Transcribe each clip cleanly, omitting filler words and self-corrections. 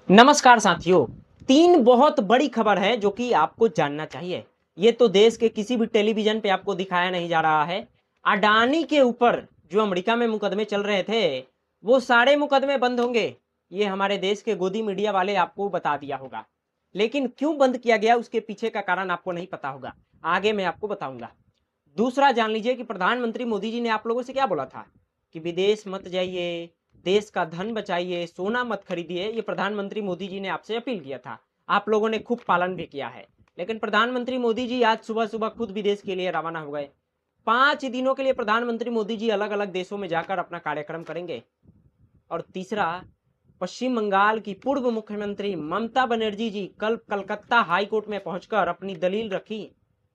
नमस्कार साथियों। तीन बहुत बड़ी खबर है जो कि आपको जानना चाहिए। ये तो देश के किसी भी टेलीविजन पे आपको दिखाया नहीं जा रहा है। अडानी के ऊपर जो अमेरिका में मुकदमे चल रहे थे वो सारे मुकदमे बंद होंगे। ये हमारे देश के गोदी मीडिया वाले आपको बता दिया होगा, लेकिन क्यों बंद किया गया उसके पीछे का कारण आपको नहीं पता होगा। आगे मैं आपको बताऊंगा। दूसरा जान लीजिए कि प्रधानमंत्री मोदी जी ने आप लोगों से क्या बोला था कि विदेश मत जाइए, देश का धन बचाइए, सोना मत खरीदिए। ये प्रधानमंत्री मोदी जी ने आपसे अपील किया था। आप लोगों ने खूब पालन भी किया है। लेकिन प्रधानमंत्री मोदी जी आज सुबह सुबह खुद विदेश के लिए रवाना हो गए। 5 दिनों के लिए प्रधानमंत्री मोदी जी अलग अलग देशों में जाकर अपना कार्यक्रम करेंगे। और तीसरा, पश्चिम बंगाल की पूर्व मुख्यमंत्री ममता बनर्जी जी कल कलकत्ता हाईकोर्ट में पहुंचकर अपनी दलील रखी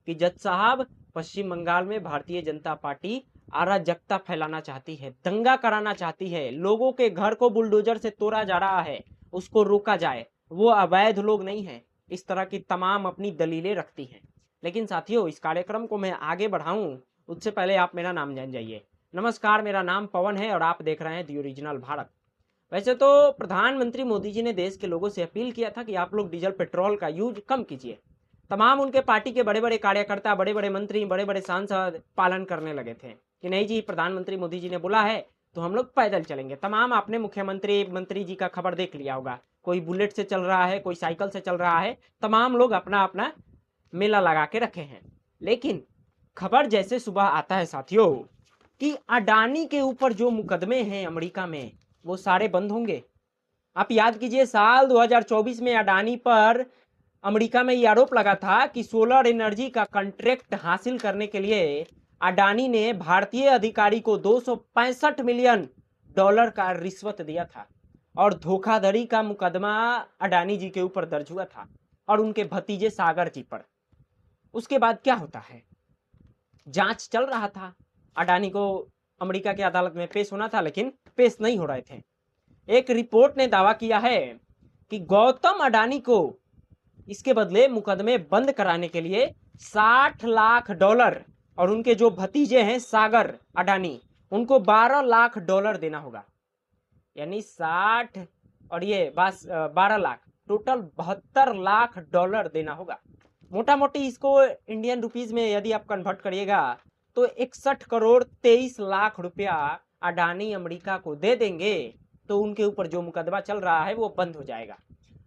कि जज साहब, पश्चिम बंगाल में भारतीय जनता पार्टी अराजकता फैलाना चाहती है, दंगा कराना चाहती है, लोगों के घर को बुलडोजर से तोड़ा जा रहा है, उसको रोका जाए, वो अवैध लोग नहीं है। इस तरह की तमाम अपनी दलीलें रखती हैं। लेकिन साथियों, इस कार्यक्रम को मैं आगे बढ़ाऊं उससे पहले आप मेरा नाम जान जाइए। नमस्कार, मेरा नाम पवन है और आप देख रहे हैं दी ओरिजिनल भारत। वैसे तो प्रधानमंत्री मोदी जी ने देश के लोगों से अपील किया था कि आप लोग डीजल पेट्रोल का यूज कम कीजिए। तमाम उनके पार्टी के बड़े बड़े कार्यकर्ता, बड़े बड़े मंत्री, बड़े बड़े सांसद पालन करने लगे थे कि नहीं जी, प्रधानमंत्री मोदी जी ने बोला है तो हम लोग पैदल चलेंगे। तमाम आपने मुख्यमंत्री मंत्री जी का खबर देख लिया होगा, कोई बुलेट से चल रहा है, कोई साइकिल से चल रहा है, तमाम लोग अपना अपना मेला लगा के रखे हैं। लेकिन खबर जैसे सुबह आता है साथियों कि अडानी के ऊपर जो मुकदमे हैं अमेरिका में वो सारे बंद होंगे। आप याद कीजिए, साल 2024 में अडानी पर अमेरिका में यह आरोप लगा था कि सोलर एनर्जी का कॉन्ट्रैक्ट हासिल करने के लिए अडानी ने भारतीय अधिकारी को 265 मिलियन डॉलर का रिश्वत दिया था और धोखाधड़ी का मुकदमा अडानी जी के ऊपर दर्ज हुआ था और उनके भतीजे सागर जी पर। उसके बाद क्या होता है, जांच चल रहा था। अडानी को अमेरिका की अदालत में पेश होना था लेकिन पेश नहीं हो रहे थे। एक रिपोर्ट ने दावा किया है कि गौतम अडानी को इसके बदले मुकदमे बंद कराने के लिए 60 लाख डॉलर और उनके जो भतीजे हैं सागर अडानी, उनको 12 लाख डॉलर देना होगा। यानी 60 और ये बस 12 लाख, टोटल 72 लाख डॉलर देना होगा। मोटा मोटी इसको इंडियन रुपीज में यदि आप कन्वर्ट करिएगा तो 61 करोड़ 23 लाख रुपया अडानी अमेरिका को दे देंगे तो उनके ऊपर जो मुकदमा चल रहा है वो बंद हो जाएगा।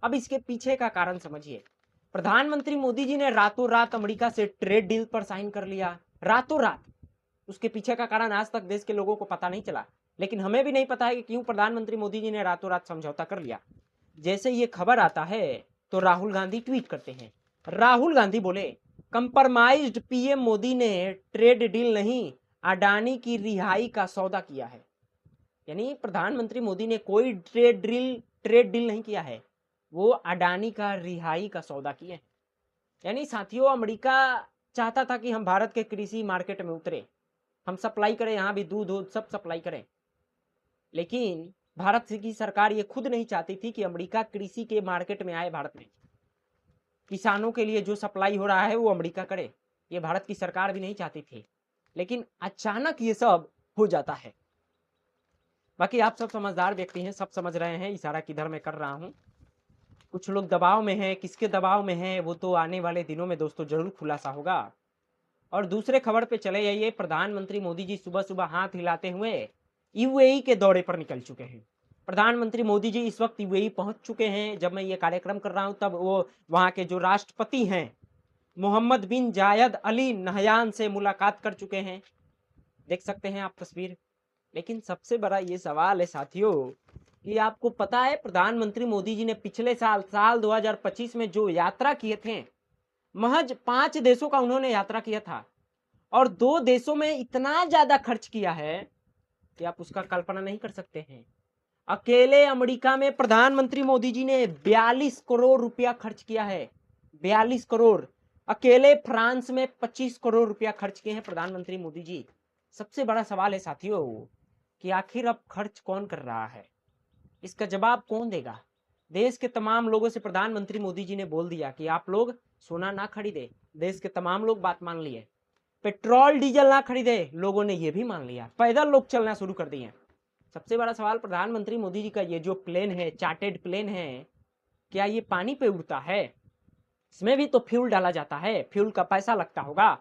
अब इसके पीछे का कारण समझिए। प्रधानमंत्री मोदी जी ने रातों रात अमेरिका से ट्रेड डील पर साइन कर लिया, रातों रात। उसके पीछे का कारण आज तक देश के लोगों को पता नहीं चला, लेकिन हमें भी नहीं पता है कि क्यों प्रधानमंत्री मोदी जी ने रातों रात समझौता कर लिया। जैसे ये खबर आता है तो राहुल गांधी ट्वीट करते हैं। राहुल गांधी बोले, कंप्रोमाइज्ड पीएम मोदी ने ट्रेड डील नहीं, अडानी की रिहाई का सौदा किया है। यानी प्रधानमंत्री मोदी ने कोई ट्रेड डील नहीं किया है, वो अडानी का रिहाई का सौदा किए। यानी साथियों, अमेरिका चाहता था कि हम भारत के कृषि मार्केट में उतरे, हम सप्लाई करें, यहाँ भी दूध सब सप्लाई करें। लेकिन भारत की सरकार ये खुद नहीं चाहती थी कि अमेरिका कृषि के मार्केट में आए। भारत में किसानों के लिए जो सप्लाई हो रहा है वो अमेरिका करे, ये भारत की सरकार भी नहीं चाहती थी। लेकिन अचानक ये सब हो जाता है। बाकी आप सब समझदार व्यक्ति हैं, सब समझ रहे हैं इशारा किधर मैं कर रहा हूं। कुछ लोग दबाव में हैं, किसके दबाव में हैं वो तो आने वाले दिनों में दोस्तों जरूर खुलासा होगा। और दूसरे खबर पे चले जाइए। प्रधानमंत्री मोदी जी सुबह सुबह हाथ हिलाते हुए यूएई के दौरे पर निकल चुके हैं। प्रधानमंत्री मोदी जी इस वक्त यूएई पहुंच चुके हैं। जब मैं ये कार्यक्रम कर रहा हूं तब वो वहां के जो राष्ट्रपति हैं मोहम्मद बिन जायद अली नहयान से मुलाकात कर चुके हैं। देख सकते हैं आप तस्वीर। लेकिन सबसे बड़ा ये सवाल है साथियों कि आपको पता है प्रधानमंत्री मोदी जी ने पिछले साल 2025 में जो यात्रा किए थे, महज 5 देशों का उन्होंने यात्रा किया था और 2 देशों में इतना ज्यादा खर्च किया है कि आप उसका कल्पना नहीं कर सकते हैं। अकेले अमेरिका में प्रधानमंत्री मोदी जी ने 42 करोड़ रुपया खर्च किया है। 42 करोड़। अकेले फ्रांस में 25 करोड़ रुपया खर्च किए हैं प्रधानमंत्री मोदी जी। सबसे बड़ा सवाल है साथियों कि आखिर अब खर्च कौन कर रहा है, इसका जवाब कौन देगा। देश के तमाम लोगों से प्रधानमंत्री मोदी जी ने बोल दिया कि आप लोग सोना ना खरीदे। देश के तमाम लोग बात मान लिए। पेट्रोल डीजल ना खरीदे, लोगों ने ये भी मान लिया। पैदल लोग चलना शुरू कर दिए। सबसे बड़ा सवाल प्रधानमंत्री मोदी जी का ये जो प्लेन है, चार्टेड प्लेन है, क्या ये पानी पे उड़ता है? इसमें भी तो फ्यूल डाला जाता है, फ्यूल का पैसा लगता होगा।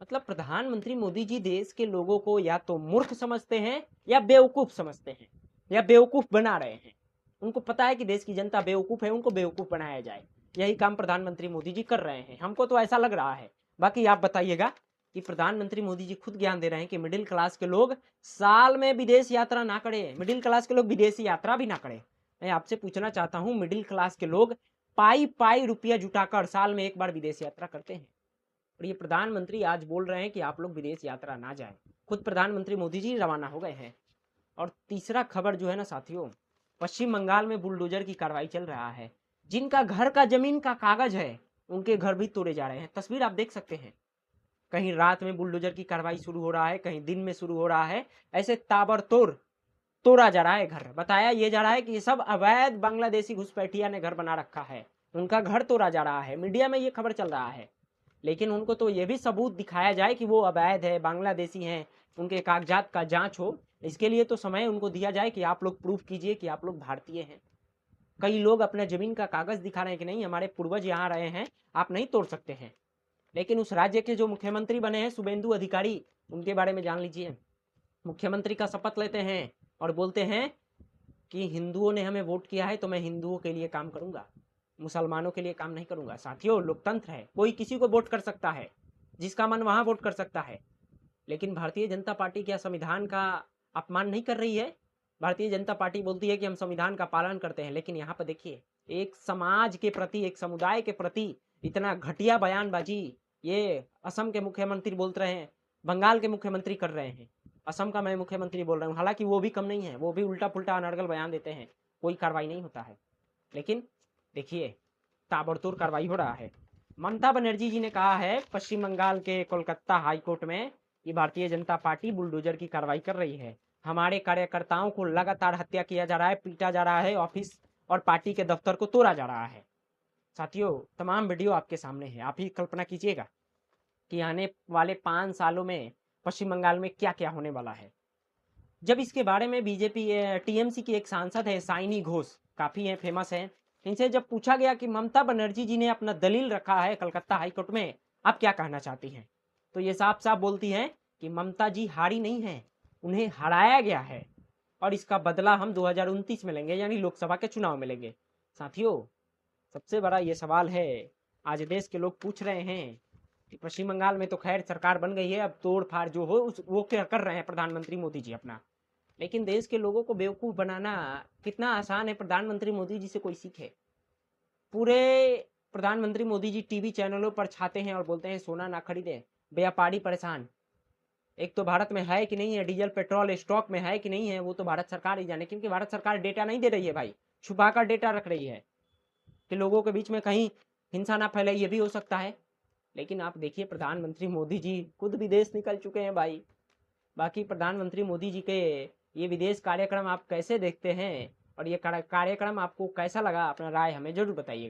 मतलब प्रधानमंत्री मोदी जी देश के लोगों को या तो मूर्ख समझते हैं या बेवकूफ समझते हैं या बेवकूफ बना रहे हैं। उनको पता है कि देश की जनता बेवकूफ है, उनको बेवकूफ बनाया जाए। यही काम प्रधानमंत्री मोदी जी कर रहे हैं, हमको तो ऐसा लग रहा है। बाकी आप बताइएगा कि प्रधानमंत्री मोदी जी खुद ज्ञान दे रहे हैं कि मिडिल क्लास के लोग साल में विदेश यात्रा ना करें, मिडिल क्लास के लोग विदेशी यात्रा भी ना करें। मैं आपसे पूछना चाहता हूं, मिडिल क्लास के लोग पाई पाई रुपया जुटाकर साल में एक बार विदेश यात्रा करते हैं, और ये प्रधानमंत्री आज बोल रहे हैं कि आप लोग विदेश यात्रा ना जाएं। खुद प्रधानमंत्री मोदी जी रवाना हो गए हैं। और तीसरा खबर जो है ना साथियों, पश्चिम बंगाल में बुलडोजर की कार्रवाई चल रहा है। जिनका घर का जमीन का कागज है उनके घर भी तोड़े जा रहे हैं। तस्वीर आप देख सकते हैं, कहीं रात में बुलडोजर की कार्रवाई शुरू हो रहा है, कहीं दिन में शुरू हो रहा है। ऐसे ताबड़तोड़ तोड़ा जा रहा है घर। बताया ये जा रहा है कि ये सब अवैध बांग्लादेशी घुसपैठिया ने घर बना रखा है, उनका घर तोड़ा जा रहा है। मीडिया में ये खबर चल रहा है, लेकिन उनको तो ये भी सबूत दिखाया जाए कि वो अवैध है, बांग्लादेशी हैं, उनके कागजात का जांच हो। इसके लिए तो समय उनको दिया जाए कि आप लोग प्रूफ कीजिए कि आप लोग भारतीय हैं। कई लोग अपने जमीन का कागज दिखा रहे हैं कि नहीं हमारे पूर्वज यहाँ रहे हैं, आप नहीं तोड़ सकते हैं। लेकिन उस राज्य के जो मुख्यमंत्री बने हैं शुभेंदु अधिकारी, उनके बारे में जान लीजिए। मुख्यमंत्री का शपथ लेते हैं और बोलते हैं कि हिंदुओं ने हमें वोट किया है तो मैं हिंदुओं के लिए काम करूंगा, मुसलमानों के लिए काम नहीं करूंगा। साथियों, लोकतंत्र है, कोई किसी को वोट कर सकता है, जिसका मन वहां वोट कर सकता है। लेकिन भारतीय जनता पार्टी क्या संविधान का अपमान नहीं कर रही है? भारतीय जनता पार्टी बोलती है कि हम संविधान का पालन करते हैं, लेकिन यहाँ पर देखिए एक समाज के प्रति, एक समुदाय के प्रति इतना घटिया बयानबाजी ये असम के मुख्यमंत्री बोल रहे हैं, बंगाल के मुख्यमंत्री कर रहे हैं। असम का मैं मुख्यमंत्री बोल रहा हूँ, हालांकि वो भी कम नहीं है, वो भी उल्टा पुल्टा अनर्गल बयान देते हैं, कोई कार्रवाई नहीं होता है। लेकिन देखिए ताबड़तोड़ कार्रवाई हो रहा है। ममता बनर्जी जी ने कहा है पश्चिम बंगाल के कोलकाता हाईकोर्ट में कि भारतीय जनता पार्टी बुलडोजर की कार्रवाई कर रही है, हमारे कार्यकर्ताओं को लगातार हत्या किया जा रहा है, पीटा जा रहा है, ऑफिस और पार्टी के दफ्तर को तोड़ा जा रहा है। साथियों, तमाम वीडियो आपके सामने है, आप ही कल्पना कीजिएगा कि आने वाले 5 सालों में पश्चिम बंगाल में क्या क्या होने वाला है। जब इसके बारे में बीजेपी टीएमसी की एक सांसद है साइनी घोष, काफी है, फेमस है, इनसे जब पूछा गया कि ममता बनर्जी जी ने अपना दलील रखा है कलकत्ता हाईकोर्ट में, आप क्या कहना चाहती हैं, तो ये साफ साफ बोलती हैं कि ममता जी हारी नहीं है, उन्हें हराया गया है और इसका बदला हम 2029 में लेंगे, यानी लोकसभा के चुनाव में लेंगे। साथियों, सबसे बड़ा ये सवाल है, आज देश के लोग पूछ रहे हैं कि पश्चिम बंगाल में तो खैर सरकार बन गई है, अब तोड़ फाड़ जो हो वो क्या कर रहे हैं प्रधानमंत्री मोदी जी अपना, लेकिन देश के लोगों को बेवकूफ बनाना कितना आसान है। प्रधानमंत्री मोदी जी से कोई सीखे। पूरे प्रधानमंत्री मोदी जी टीवी चैनलों पर छाते हैं और बोलते हैं सोना ना खरीदे, व्यापारी परेशान। एक तो भारत में है कि नहीं है डीजल पेट्रोल, स्टॉक में है कि नहीं है, वो तो भारत सरकार ही जाने, क्योंकि भारत सरकार डेटा नहीं दे रही है भाई, छुपा कर डेटा रख रही है कि लोगों के बीच में कहीं हिंसा ना फैले, ये भी हो सकता है। लेकिन आप देखिए प्रधानमंत्री मोदी जी खुद विदेश निकल चुके हैं भाई। बाकी प्रधानमंत्री मोदी जी के ये विदेश कार्यक्रम आप कैसे देखते हैं और ये कार्यक्रम आपको कैसा लगा, अपना राय हमें जरूर बताइए।